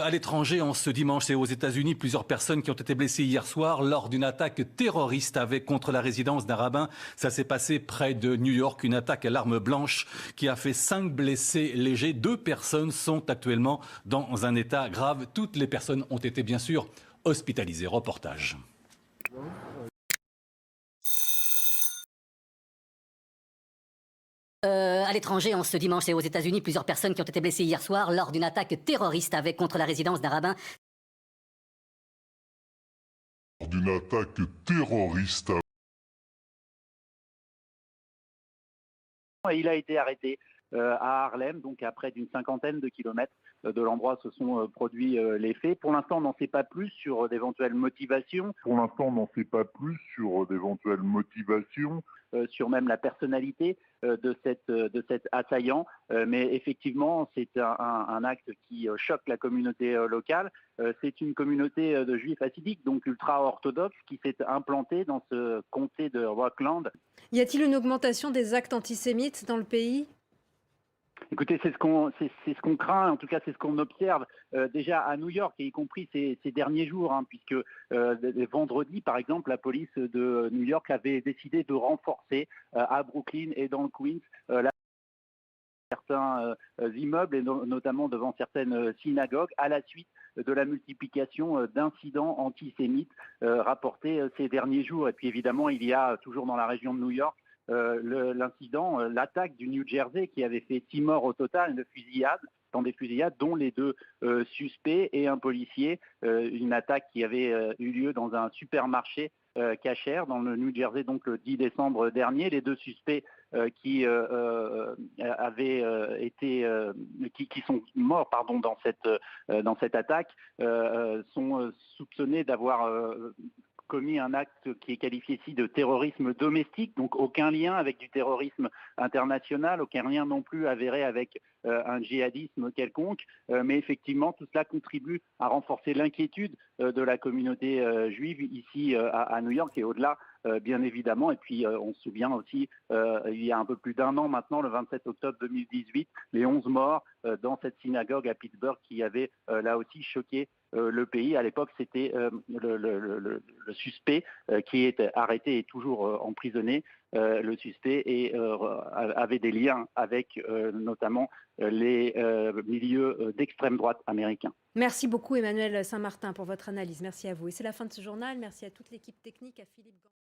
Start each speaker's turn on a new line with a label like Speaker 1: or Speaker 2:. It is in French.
Speaker 1: À l'étranger, en ce dimanche et aux États-Unis, plusieurs personnes qui ont été blessées hier soir lors d'une attaque terroriste contre la résidence d'un rabbin. Ça s'est passé près de New York, une attaque à l'arme blanche qui a fait 5 blessés légers. 2 personnes sont actuellement dans un état grave. Toutes les personnes ont été bien sûr hospitalisées. Reportage.
Speaker 2: À l'étranger, en ce dimanche et aux États-Unis, plusieurs personnes qui ont été blessées hier soir lors d'une attaque terroriste contre la résidence d'un rabbin.
Speaker 3: D'une attaque terroriste.
Speaker 4: Il a été arrêté à Harlem, donc à près d'une cinquantaine de kilomètres de l'endroit où se sont produits les faits. Pour l'instant, on n'en sait pas plus sur d'éventuelles motivations. Sur même la personnalité de cet assaillant. Mais effectivement, c'est un acte qui choque la communauté locale. C'est une communauté de juifs hassidiques, donc ultra-orthodoxe, qui s'est implantée dans ce comté de Rockland.
Speaker 5: Y a-t-il une augmentation des actes antisémites dans le pays ?
Speaker 4: Écoutez, c'est ce qu'on craint, en tout cas c'est ce qu'on observe déjà à New York, et y compris ces derniers jours, puisque vendredi, par exemple, la police de New York avait décidé de renforcer à Brooklyn et dans le Queens certains immeubles, et notamment devant certaines synagogues, à la suite de la multiplication d'incidents antisémites rapportés ces derniers jours. Et puis évidemment, il y a toujours dans la région de New York l'incident, l'attaque du New Jersey qui avait fait 6 morts au total, dans des fusillades, dont les 2 suspects et un policier. Une attaque qui avait eu lieu dans un supermarché Kasher dans le New Jersey, donc le 10 décembre dernier. Les 2 suspects qui sont morts dans cette attaque sont soupçonnés d'avoir commis un acte qui est qualifié ici de terrorisme domestique, donc aucun lien avec du terrorisme international, aucun lien non plus avéré avec un djihadisme quelconque, mais effectivement tout cela contribue à renforcer l'inquiétude de la communauté juive ici à New York et au-delà, bien évidemment. Et puis on se souvient aussi, il y a un peu plus d'1 an maintenant, le 27 octobre 2018, les 11 morts dans cette synagogue à Pittsburgh qui avait là aussi choqué le pays. À l'époque, c'était le suspect qui est arrêté et toujours emprisonné. Le suspect avait des liens avec notamment les milieux d'extrême droite américains.
Speaker 5: Merci beaucoup Emmanuel Saint-Martin pour votre analyse. Merci à vous. Et c'est la fin de ce journal. Merci à toute l'équipe technique, à Philippe Gant.